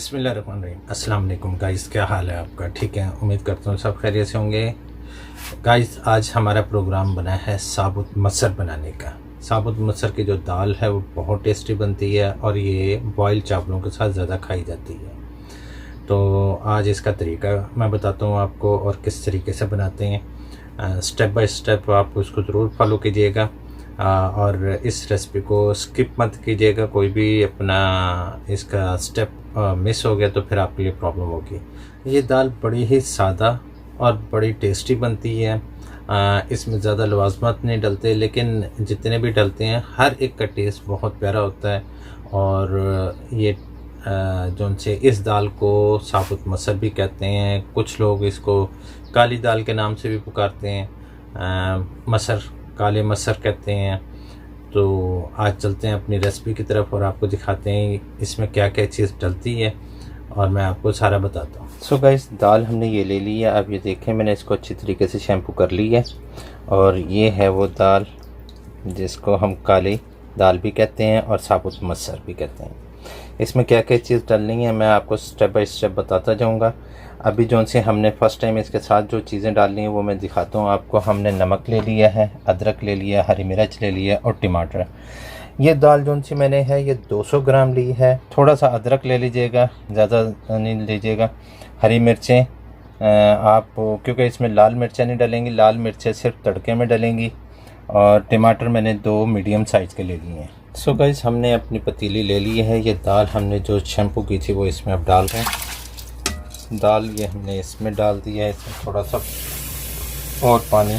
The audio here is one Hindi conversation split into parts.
बिस्मिल्लाहिर्रहमानिर्रहीम। अस्सलाम वालेकुम गाइस, क्या हाल है आपका? ठीक है, उम्मीद करता हूँ सब खैरियत से होंगे। गाइस, आज हमारा प्रोग्राम बना है साबुत मसर बनाने का। साबुत मसर की जो दाल है वो बहुत टेस्टी बनती है और ये बॉयल चावलों के साथ ज़्यादा खाई जाती है। तो आज इसका तरीका मैं बताता हूँ आपको और किस तरीके से बनाते हैं। स्टेप बाय स्टेप आप उसको ज़रूर फॉलो कीजिएगा और इस रेसिपी को स्किप मत कीजिएगा। कोई भी अपना इसका स्टेप मिस हो गया तो फिर आपके लिए प्रॉब्लम होगी। ये दाल बड़ी ही सादा और बड़ी टेस्टी बनती है। इसमें ज़्यादा लवाजमात नहीं डलते, लेकिन जितने भी डलते हैं हर एक का टेस्ट बहुत प्यारा होता है। और ये जो उनसे इस दाल को साबुत मसर भी कहते हैं। कुछ लोग इसको काली दाल के नाम से भी पुकारते हैं, मसर, काले मसर कहते हैं। तो आज चलते हैं अपनी रेसिपी की तरफ और आपको दिखाते हैं इसमें क्या क्या चीज़ डलती है और मैं आपको सारा बताता हूँ। सो गाइस, दाल हमने ये ले ली है। अब ये देखें, मैंने इसको अच्छी तरीके से शैम्पू कर ली है। और ये है वो दाल जिसको हम काली दाल भी कहते हैं और साबुत मसर भी कहते हैं। इसमें क्या क्या चीज़ डालनी है मैं आपको स्टेप बाय स्टेप बताता जाऊँगा। अभी जो से हमने फ़र्स्ट टाइम इसके साथ जो चीज़ें डालनी है वो मैं दिखाता हूँ आपको। हमने नमक ले लिया है, अदरक ले लिया, हरी मिर्च ले लिया और टमाटर। ये दाल जो सी मैंने है ये 200 ग्राम ली है। थोड़ा सा अदरक ले लीजिएगा, ज़्यादा नहीं लीजिएगा। हरी मिर्चें आप, क्योंकि इसमें लाल मिर्चें नहीं डलेंगी, लाल मिर्चें सिर्फ तड़के में डलेंगी। और टमाटर मैंने 2 मीडियम साइज़ के ले लिए हैं। सो गाइस, हमने अपनी पतीली ले ली है। ये दाल हमने जो शैम्पू की थी वो इसमें अब डाल रहे हैं। दाल ये हमने इसमें डाल दिया है। इसमें थोड़ा सा और पानी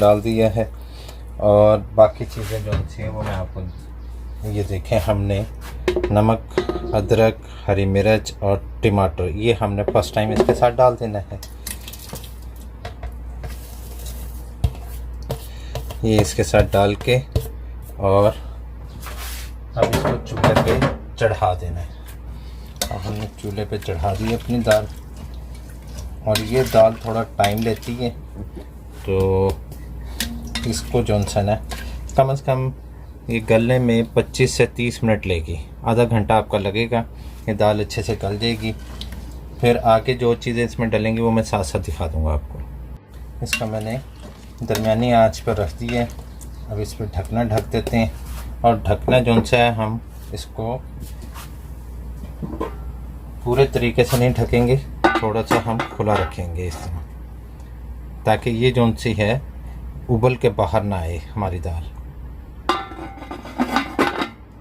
डाल दिया है और बाकी चीज़ें जो थी वो मैं आपको, ये देखें, हमने नमक, अदरक, हरी मिर्च और टमाटर ये हमने फर्स्ट टाइम इसके साथ डाल देना है। ये इसके साथ डाल के और अब इसको चूल्हे पे चढ़ा देना है। अब हमने चूल्हे पे चढ़ा दी अपनी दाल। और ये दाल थोड़ा टाइम लेती है, तो इसको जो सा ना कम से कम ये गलने में 25 से 30 मिनट लेगी। आधा घंटा आपका लगेगा, ये दाल अच्छे से गल जाएगी। फिर आगे जो चीज़ें इसमें डलेंगी वो मैं साथ साथ दिखा दूँगा आपको। इसका मैंने दरमियानी आंच पर रख दी है। अब इस पर ढकना ढक देते हैं और ढकना जो सा है हम इसको पूरे तरीके से नहीं ढकेंगे, थोड़ा सा हम खुला रखेंगे इस तरह, ताकि ये जो सी है उबल के बाहर ना आए हमारी दाल।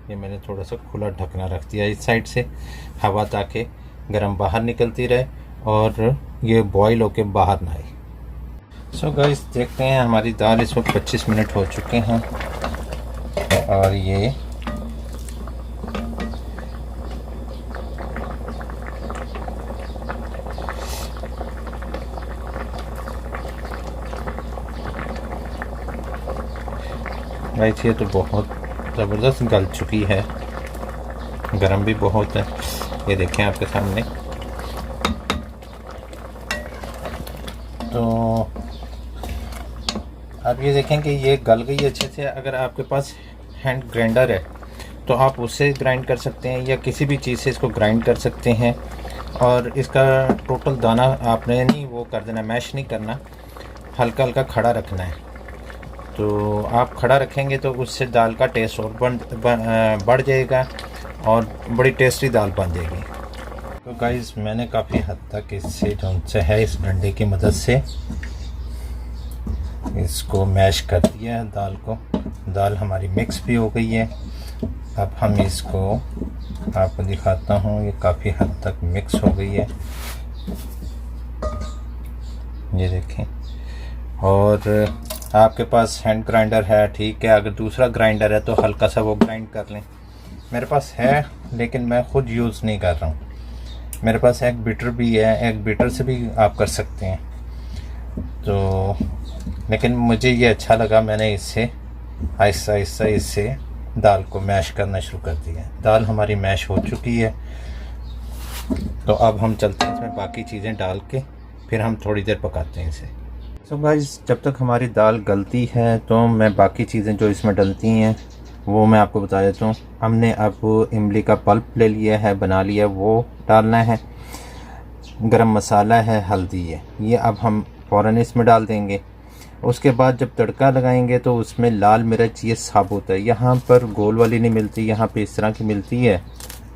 ये मैंने थोड़ा सा खुला ढकना रख दिया इस साइड से, हवा ताकि गर्म बाहर निकलती रहे और ये बॉईल होके बाहर ना आए। सो गाइस, देखते हैं हमारी दाल इस वक्त 25 मिनट हो चुके हैं और ये गाइस ये तो बहुत ज़बरदस्त गल चुकी है, गरम भी बहुत है। ये देखें आपके सामने। तो आप ये देखें कि ये गल गई अच्छे से। अगर आपके पास हैंड ग्राइंडर है तो आप उससे ग्राइंड कर सकते हैं या किसी भी चीज़ से इसको ग्राइंड कर सकते हैं। और इसका टोटल दाना आपने नहीं वो कर देना, मैश नहीं करना, हल्का हल्का खड़ा रखना है। तो आप खड़ा रखेंगे तो उससे दाल का टेस्ट और बढ़ जाएगा और बड़ी टेस्टी दाल बन जाएगी। तो गाइस, मैंने काफ़ी हद तक इससे जो है इस डंडे की मदद से इसको मैश कर दिया है दाल को। दाल हमारी मिक्स भी हो गई है। अब हम इसको आपको दिखाता हूँ, ये काफ़ी हद तक मिक्स हो गई है, ये देखें। और आपके पास हैंड ग्राइंडर है, ठीक है। अगर दूसरा ग्राइंडर है तो हल्का सा वो ग्राइंड कर लें। मेरे पास है लेकिन मैं ख़ुद यूज़ नहीं कर रहा हूँ। मेरे पास एग बीटर भी है, एग बीटर से भी आप कर सकते हैं। तो लेकिन मुझे ये अच्छा लगा, मैंने इससे आहिस्ता आहिस्ता इससे दाल को मैश करना शुरू कर दिया। दाल हमारी मैश हो चुकी है। तो अब हम चलते हैं इसमें बाकी चीज़ें डाल के, फिर हम थोड़ी देर पकाते हैं इसे। सो गाइस, जब तक हमारी दाल गलती है तो मैं बाकी चीज़ें जो इसमें डलती हैं वो मैं आपको बता देता हूँ। हमने अब इमली का पल्प ले लिया है, बना लिया, वो डालना है। गरम मसाला है, हल्दी है, ये अब हम फ़ौरन इसमें डाल देंगे। उसके बाद जब तड़का लगाएंगे तो उसमें लाल मिर्च ये साबुत है, यहाँ पर गोल वाली नहीं मिलती, यहाँ पे इस तरह की मिलती है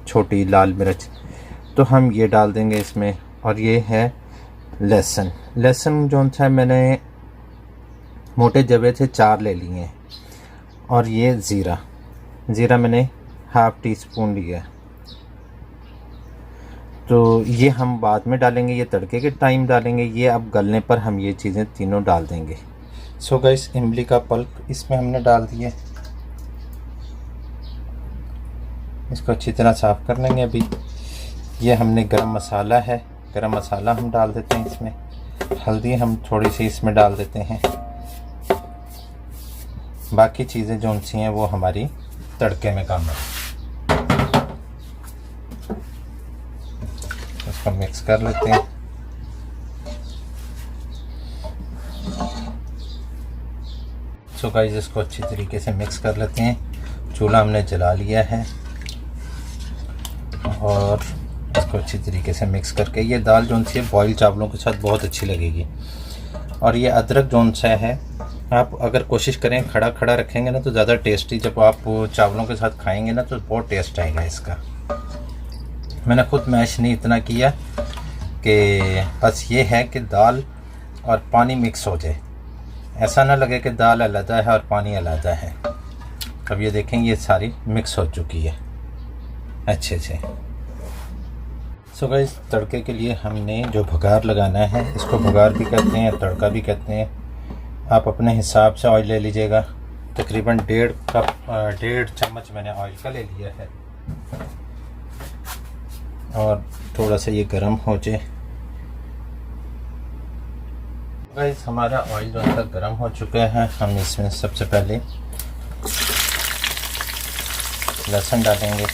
छोटी लाल मिर्च, तो हम ये डाल देंगे इसमें। और ये है लहसुन। लहसुन जो था मैंने मोटे जबे से 4 ले लिए हैं। और ये ज़ीरा मैंने हाफ़ टी स्पून लिया। तो ये हम बाद में डालेंगे, ये तड़के के टाइम डालेंगे, ये अब गलने पर हम ये चीज़ें तीनों डाल देंगे। सो गाइस, इमली का पल्प इसमें हमने डाल दिया, इसको अच्छी तरह साफ़ कर लेंगे। अभी ये हमने गरम मसाला है, गरम मसाला हम डाल देते हैं इसमें। हल्दी हम थोड़ी सी इसमें डाल देते हैं। बाकी चीज़ें जो सी हैं वो हमारी तड़के में काम है। इसको मिक्स कर लेते हैं। सो गाइस, इसको अच्छी तरीके से मिक्स कर लेते हैं। चूल्हा हमने जला लिया है और इसको अच्छी तरीके से मिक्स करके, ये दाल जो सी है बॉयल चावलों के साथ बहुत अच्छी लगेगी। और ये अदरक जो सा है, आप अगर कोशिश करें खड़ा खड़ा रखेंगे ना तो ज़्यादा टेस्टी, जब आप चावलों के साथ खाएंगे ना तो बहुत टेस्ट आएगा इसका। मैंने खुद मैश नहीं इतना किया कि बस ये है कि दाल और पानी मिक्स हो जाए, ऐसा ना लगे कि दाल अलग है और पानी अलग है। अब ये देखें, ये सारी मिक्स हो चुकी है अच्छे से। सो गाइस, तड़के के लिए हमने जो भगार लगाना है, इसको भगार भी कहते हैं, तड़का भी कहते हैं। आप अपने हिसाब से ऑयल ले लीजिएगा। तकरीबन 1.5 चम्मच मैंने ऑयल का ले लिया है। और थोड़ा सा ये गर्म हो जाए। गाइस, हमारा ऑयल जो है गर्म हो चुका है। हम इसमें सबसे पहले लहसुन डालेंगे।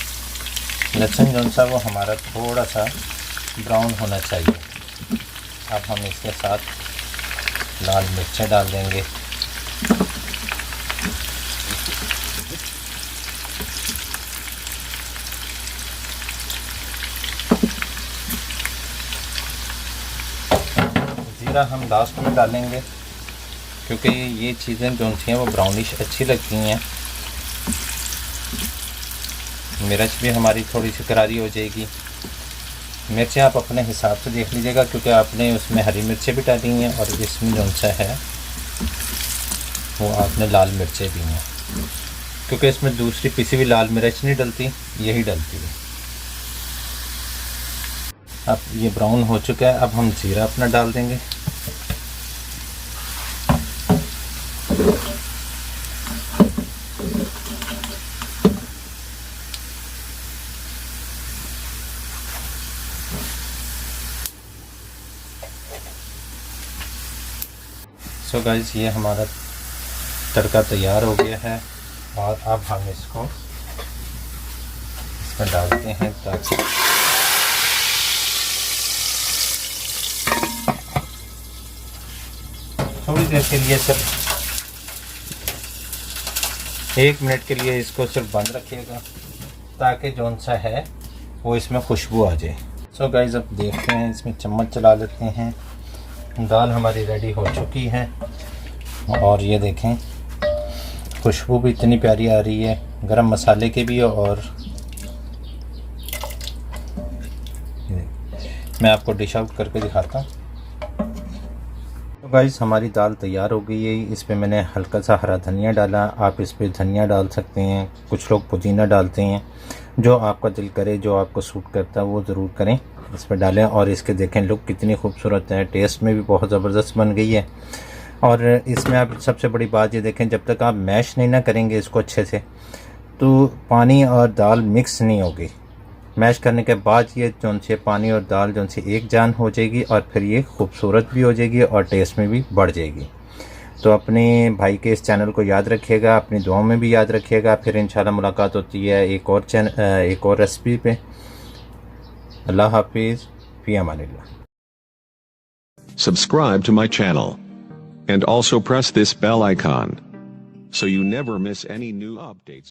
लहसुन जो सा वो हमारा थोड़ा सा ब्राउन होना चाहिए। अब हम इसके साथ लाल मिर्चें डाल देंगे। ज़ीरा हम लास्ट में डालेंगे क्योंकि ये चीज़ें जो सी हैं वो ब्राउनिश अच्छी लगती हैं। मिर्च भी हमारी थोड़ी सी करारी हो जाएगी। मिर्चें आप अपने हिसाब से देख लीजिएगा क्योंकि आपने उसमें हरी मिर्चें भी डाली हैं और इसमें जो सा है वो आपने लाल मिर्चें भी हैं, क्योंकि इसमें दूसरी पिसी हुई लाल मिर्च नहीं डलती, यही डलती है। अब ये ब्राउन हो चुका है। अब हम ज़ीरा अपना डाल देंगे। सो गाइस, ये हमारा तड़का तैयार हो गया है और अब हम इसको इसमें डालते हैं ताकि थोड़ी देर के लिए, सिर्फ 1 मिनट के लिए इसको सिर्फ बंद रखिएगा ताकि जौन सा है वो इसमें खुशबू आ जाए। सो गाइस, अब देखते हैं, इसमें चम्मच चला लेते हैं। दाल हमारी रेडी हो चुकी है और ये देखें खुशबू भी इतनी प्यारी आ रही है, गरम मसाले की भी। और मैं आपको डिश आउट करके दिखाता हूँ। तो गाइस, हमारी दाल तैयार हो गई है। इस पर मैंने हल्का सा हरा धनिया डाला, आप इस पर धनिया डाल सकते हैं, कुछ लोग पुदीना डालते हैं, जो आपका दिल करे, जो आपको सूट करता है वो ज़रूर करें, इस पर डालें। और इसके देखें लुक कितनी खूबसूरत है, टेस्ट में भी बहुत ज़बरदस्त बन गई है। और इसमें आप सबसे बड़ी बात ये देखें, जब तक आप मैश नहीं ना करेंगे इसको अच्छे से तो पानी और दाल मिक्स नहीं होगी। मैश करने के बाद ये जौन से पानी और दाल जौन से एक जान हो जाएगी और फिर ये खूबसूरत भी हो जाएगी और टेस्ट में भी बढ़ जाएगी। तो अपने भाई के इस चैनल को याद रखिएगा, अपनी दुआओं में भी याद रखिएगा। फिर इंशाल्लाह मुलाकात होती है एक और रेसिपी पे। अल्लाह हाफिज़, फ़ी अमानिल्लाह। Subscribe to my channel and also press this bell icon so you never miss any new updates.